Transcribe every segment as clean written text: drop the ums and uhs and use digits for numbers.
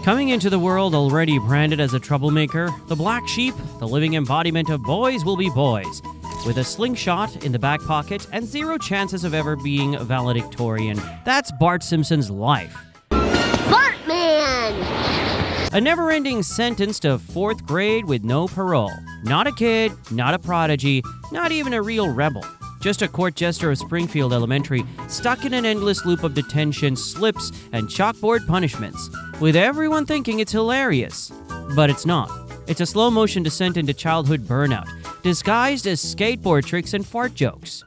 Coming into the world already branded as a troublemaker, the black sheep, the living embodiment of boys will be boys, with a slingshot in the back pocket and zero chances of ever being valedictorian. That's Bart Simpson's life. Bartman! A never-ending sentence to 4th grade with no parole. Not a kid, not a prodigy, not even a real rebel. Just a court jester of Springfield Elementary, stuck in an endless loop of detention, slips, and chalkboard punishments, with everyone thinking it's hilarious. But it's not. It's a slow-motion descent into childhood burnout, disguised as skateboard tricks and fart jokes.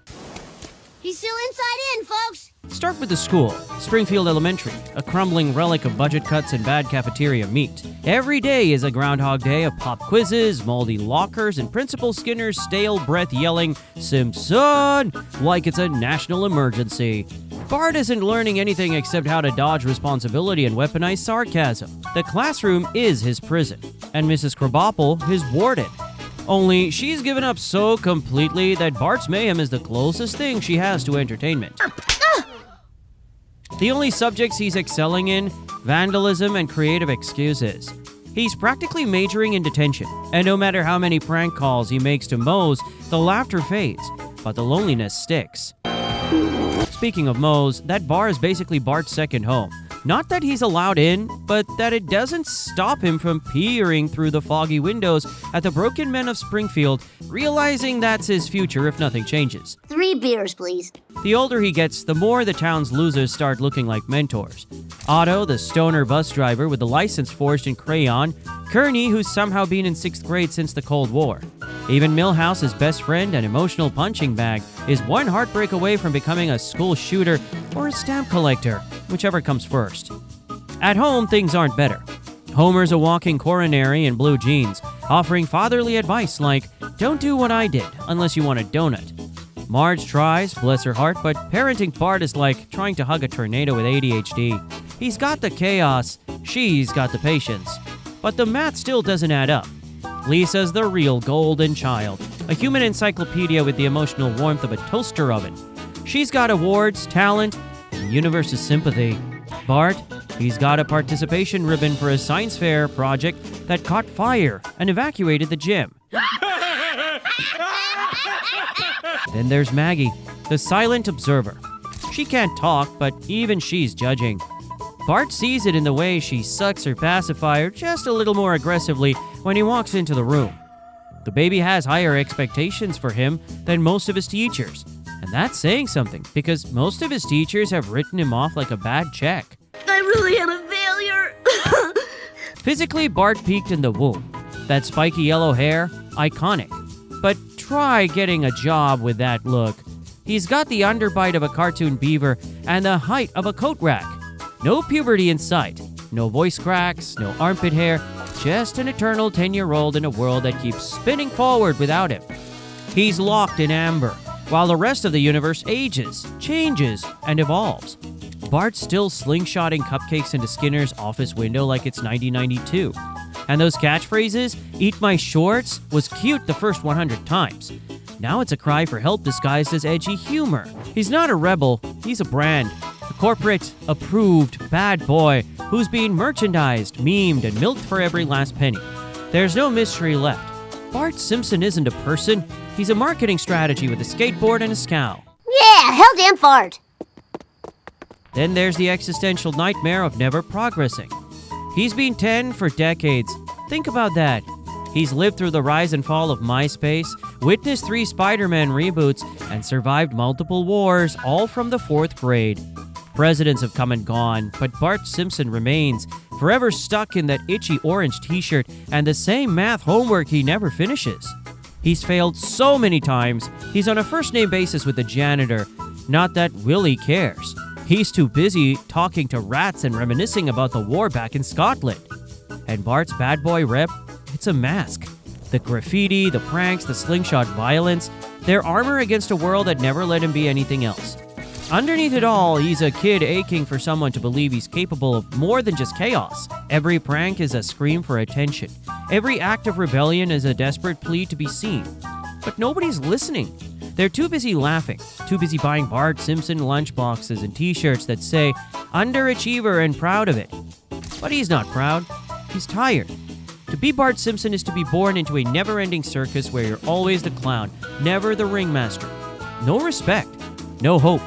He's still inside in, folks! Start with the school, Springfield Elementary, a crumbling relic of budget cuts and bad cafeteria meat. Every day is a Groundhog Day of pop quizzes, moldy lockers, and Principal Skinner's stale breath yelling, "Simpson!" like it's a national emergency. Bart isn't learning anything except how to dodge responsibility and weaponize sarcasm. The classroom is his prison, and Mrs. Krabappel his warden. Only she's given up so completely that Bart's mayhem is the closest thing she has to entertainment. The only subjects he's excelling in, vandalism and creative excuses. He's practically majoring in detention, and no matter how many prank calls he makes to Mose, the laughter fades, but the loneliness sticks. Speaking of Mose, that bar is basically Bart's second home. Not that he's allowed in, but that it doesn't stop him from peering through the foggy windows at the broken men of Springfield, realizing that's his future if nothing changes. 3 beers, please. The older he gets, the more the town's losers start looking like mentors. Otto, the stoner bus driver with the license forged in crayon. Kearney, who's somehow been in 6th grade since the Cold War. Even Milhouse's best friend and emotional punching bag is one heartbreak away from becoming a school shooter or a stamp collector, whichever comes first. At home, things aren't better. Homer's a walking coronary in blue jeans, offering fatherly advice like, "Don't do what I did unless you want a donut." Marge tries, bless her heart, but parenting Bart is like trying to hug a tornado with ADHD. He's got the chaos, she's got the patience. But the math still doesn't add up. Lisa's the real golden child, a human encyclopedia with the emotional warmth of a toaster oven. She's got awards, talent, and the universe's sympathy. Bart, he's got a participation ribbon for a science fair project that caught fire and evacuated the gym. Then there's Maggie, the silent observer. She can't talk, but even she's judging. Bart sees it in the way she sucks her pacifier just a little more aggressively when he walks into the room. The baby has higher expectations for him than most of his teachers, and that's saying something because most of his teachers have written him off like a bad check. I really am a failure! Physically, Bart peaked in the womb. That spiky yellow hair, iconic. But try getting a job with that look. He's got the underbite of a cartoon beaver and the height of a coat rack. No puberty in sight, no voice cracks, no armpit hair, just an eternal 10-year-old in a world that keeps spinning forward without him. He's locked in amber, while the rest of the universe ages, changes, and evolves. Bart's still slingshotting cupcakes into Skinner's office window like it's 1992. And those catchphrases, "Eat my shorts," was cute the first 100 times. Now it's a cry for help disguised as edgy humor. He's not a rebel, he's a brand. A corporate, approved, bad boy who's being merchandised, memed, and milked for every last penny. There's no mystery left. Bart Simpson isn't a person, he's a marketing strategy with a skateboard and a scowl. Yeah, hell damn fart! Then there's the existential nightmare of never progressing. He's been 10 for decades. Think about that. He's lived through the rise and fall of MySpace, witnessed 3 Spider-Man reboots, and survived multiple wars, all from the 4th grade. Presidents have come and gone, but Bart Simpson remains, forever stuck in that itchy orange t-shirt and the same math homework he never finishes. He's failed so many times, he's on a first-name basis with the janitor. Not that Willie cares. He's too busy talking to rats and reminiscing about the war back in Scotland. And Bart's bad boy rep, it's a mask. The graffiti, the pranks, the slingshot violence, they're armor against a world that never let him be anything else. Underneath it all, he's a kid aching for someone to believe he's capable of more than just chaos. Every prank is a scream for attention. Every act of rebellion is a desperate plea to be seen. But nobody's listening. They're too busy laughing, too busy buying Bart Simpson lunchboxes and t-shirts that say, "Underachiever and proud of it." But he's not proud. He's tired. To be Bart Simpson is to be born into a never-ending circus where you're always the clown, never the ringmaster. No respect. No hope.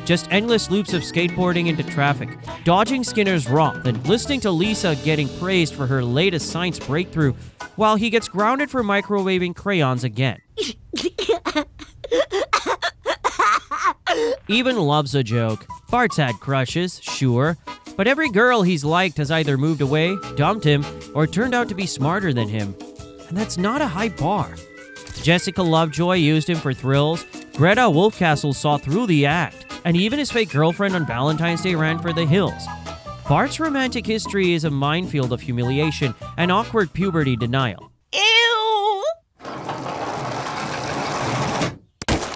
Just endless loops of skateboarding into traffic, dodging Skinner's wrath, and listening to Lisa getting praised for her latest science breakthrough while he gets grounded for microwaving crayons again. Even loves a joke. Bart's had crushes, sure, but every girl he's liked has either moved away, dumped him, or turned out to be smarter than him. And that's not a high bar. Jessica Lovejoy used him for thrills, Greta Wolfcastle saw through the act, and even his fake girlfriend on Valentine's Day ran for the hills. Bart's romantic history is a minefield of humiliation and awkward puberty denial. Ew!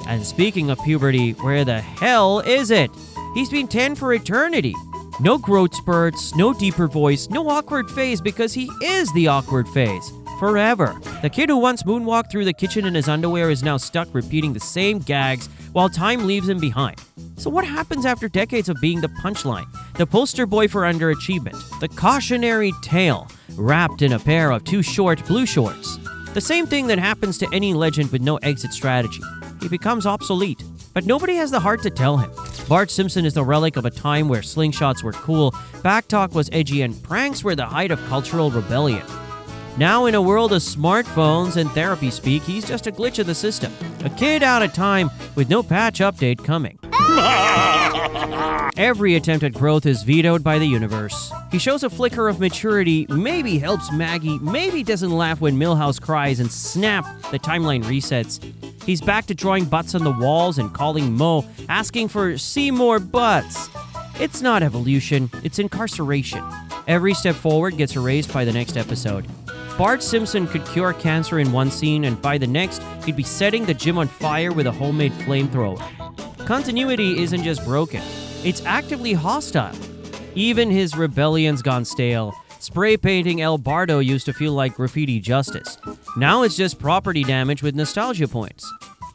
And speaking of puberty, where the hell is it? He's been 10 for eternity. No growth spurts, no deeper voice, no awkward phase because he is the awkward phase. Forever. The kid who once moonwalked through the kitchen in his underwear is now stuck repeating the same gags while time leaves him behind. So what happens after decades of being the punchline, the poster boy for underachievement, the cautionary tale, wrapped in a pair of too short blue shorts? The same thing that happens to any legend with no exit strategy. He becomes obsolete. But nobody has the heart to tell him. Bart Simpson is the relic of a time where slingshots were cool, backtalk was edgy, and pranks were the height of cultural rebellion. Now, in a world of smartphones and therapy speak, he's just a glitch of the system. A kid out of time with no patch update coming. Every attempt at growth is vetoed by the universe. He shows a flicker of maturity, maybe helps Maggie, maybe doesn't laugh when Milhouse cries, and snap, the timeline resets. He's back to drawing butts on the walls and calling Mo, asking for see more butts. It's not evolution, it's incarceration. Every step forward gets erased by the next episode. Bart Simpson could cure cancer in one scene, and by the next, he'd be setting the gym on fire with a homemade flamethrower. Continuity isn't just broken, it's actively hostile. Even his rebellion's gone stale. Spray painting El Bardo used to feel like graffiti justice. Now it's just property damage with nostalgia points.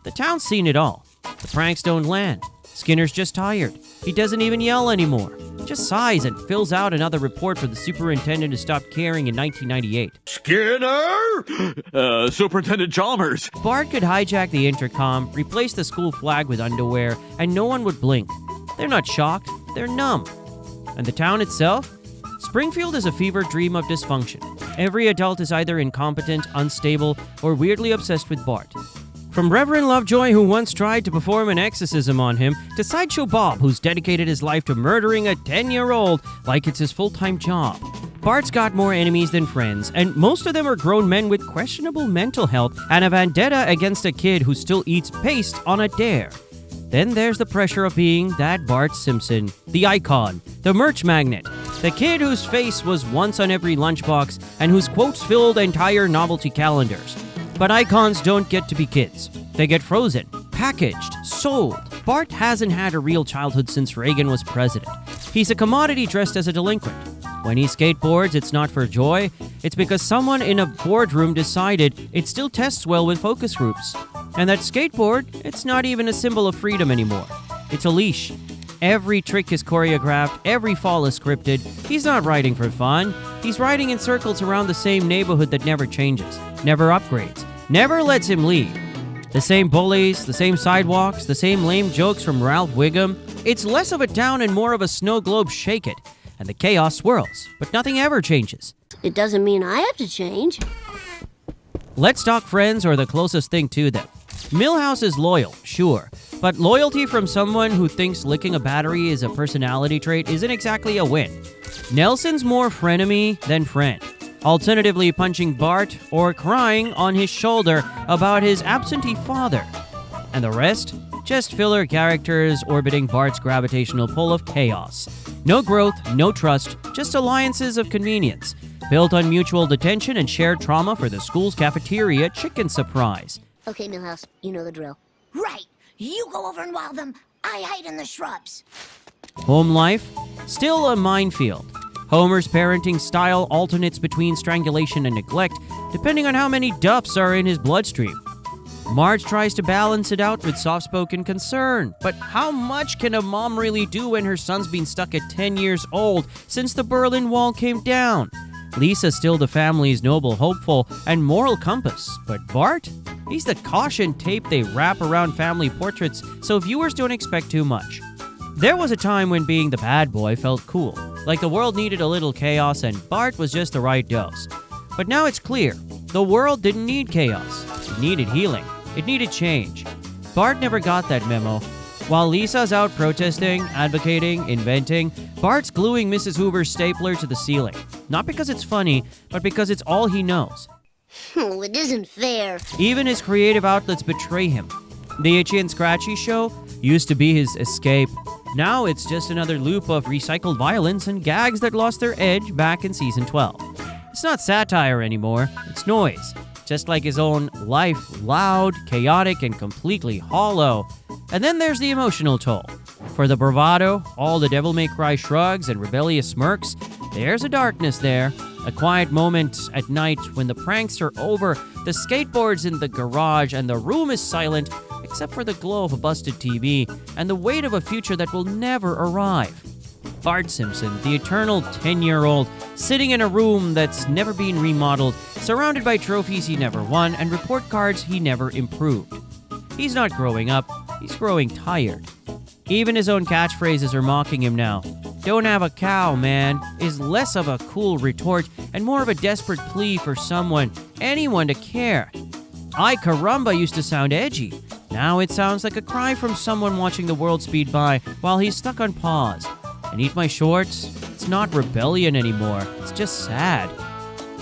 The town's seen it all. The pranks don't land. Skinner's just tired. He doesn't even yell anymore. Just sighs and fills out another report for the superintendent who stopped caring in 1998. Skinner! Superintendent Chalmers! Bart could hijack the intercom, replace the school flag with underwear, and no one would blink. They're not shocked, they're numb. And the town itself? Springfield is a fever dream of dysfunction. Every adult is either incompetent, unstable, or weirdly obsessed with Bart. From Reverend Lovejoy, who once tried to perform an exorcism on him, to Sideshow Bob, who's dedicated his life to murdering a 10-year-old like it's his full-time job. Bart's got more enemies than friends, and most of them are grown men with questionable mental health and a vendetta against a kid who still eats paste on a dare. Then there's the pressure of being that Bart Simpson, the icon, the merch magnet, the kid whose face was once on every lunchbox and whose quotes filled entire novelty calendars. But icons don't get to be kids. They get frozen, packaged, sold. Bart hasn't had a real childhood since Reagan was president. He's a commodity dressed as a delinquent. When he skateboards, it's not for joy. It's because someone in a boardroom decided it still tests well with focus groups. And that skateboard, it's not even a symbol of freedom anymore. It's a leash. Every trick is choreographed, every fall is scripted. He's not riding for fun. He's riding in circles around the same neighborhood that never changes, never upgrades, never lets him lead. The same bullies, the same sidewalks, the same lame jokes from Ralph Wiggum. It's less of a town and more of a snow globe shake it. And the chaos swirls, but nothing ever changes. It doesn't mean I have to change. Let's talk friends or the closest thing to them. Milhouse is loyal, sure, but loyalty from someone who thinks licking a battery is a personality trait isn't exactly a win. Nelson's more frenemy than friend, alternatively punching Bart or crying on his shoulder about his absentee father. And the rest? Just filler characters orbiting Bart's gravitational pull of chaos. No growth, no trust, just alliances of convenience, built on mutual detention and shared trauma for the school's cafeteria chicken surprise. Okay, Milhouse, you know the drill. Right. You go over and wow them. I hide in the shrubs. Home life? Still a minefield. Homer's parenting style alternates between strangulation and neglect, depending on how many duffs are in his bloodstream. Marge tries to balance it out with soft-spoken concern. But how much can a mom really do when her son's been stuck at 10 years old since the Berlin Wall came down? Lisa's still the family's noble hopeful and moral compass. But Bart? He's the caution tape they wrap around family portraits so viewers don't expect too much. There was a time when being the bad boy felt cool, like the world needed a little chaos and Bart was just the right dose. But now it's clear, the world didn't need chaos. It needed healing. It needed change. Bart never got that memo. While Lisa's out protesting, advocating, inventing, Bart's gluing Mrs. Hoover's stapler to the ceiling. Not because it's funny, but because it's all he knows. Oh, it isn't fair. Even his creative outlets betray him. The Itchy and Scratchy show used to be his escape. Now it's just another loop of recycled violence and gags that lost their edge back in season 12. It's not satire anymore, it's noise. Just like his own life, loud, chaotic, and completely hollow. And then there's the emotional toll. For the bravado, all the devil-may-cry shrugs and rebellious smirks, there's a darkness there. A quiet moment at night when the pranks are over, the skateboard's in the garage, and the room is silent, except for the glow of a busted TV and the weight of a future that will never arrive. Bart Simpson, the eternal 10-year-old, sitting in a room that's never been remodeled, surrounded by trophies he never won and report cards he never improved. He's not growing up, he's growing tired. Even his own catchphrases are mocking him now. "Don't have a cow, man," is less of a cool retort and more of a desperate plea for someone, anyone to care. "Ay caramba" used to sound edgy. Now it sounds like a cry from someone watching the world speed by while he's stuck on pause. And eat my shorts, it's not rebellion anymore, it's just sad.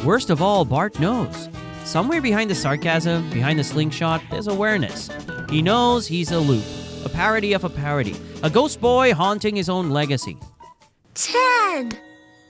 Worst of all, Bart knows. Somewhere behind the sarcasm, behind the slingshot, there's awareness. He knows he's a loop, a parody of a parody, a ghost boy haunting his own legacy. 10!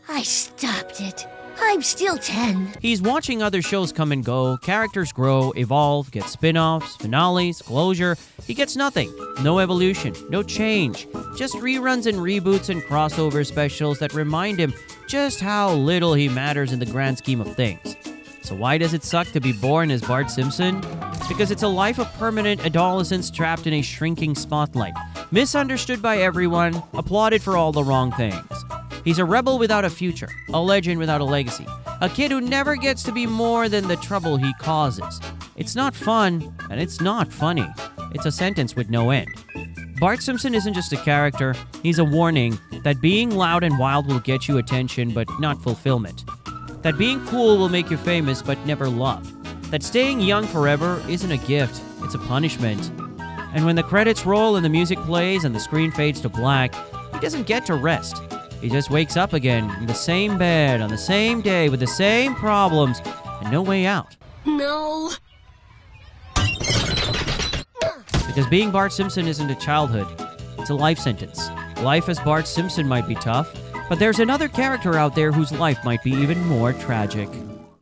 I stopped it. I'm still 10. He's watching other shows come and go, characters grow, evolve, get spin-offs, finales, closure. He gets nothing. No evolution, no change. Just reruns and reboots and crossover specials that remind him just how little he matters in the grand scheme of things. So why does it suck to be born as Bart Simpson? Because it's a life of permanent adolescence trapped in a shrinking spotlight. Misunderstood by everyone, applauded for all the wrong things. He's a rebel without a future, a legend without a legacy, a kid who never gets to be more than the trouble he causes. It's not fun, and it's not funny. It's a sentence with no end. Bart Simpson isn't just a character, he's a warning that being loud and wild will get you attention but not fulfillment. That being cool will make you famous but never loved. That staying young forever isn't a gift, it's a punishment. And when the credits roll and the music plays and the screen fades to black, he doesn't get to rest. He just wakes up again in the same bed on the same day with the same problems and no way out. No. Because being Bart Simpson isn't a childhood, it's a life sentence. Life as Bart Simpson might be tough, but there's another character out there whose life might be even more tragic.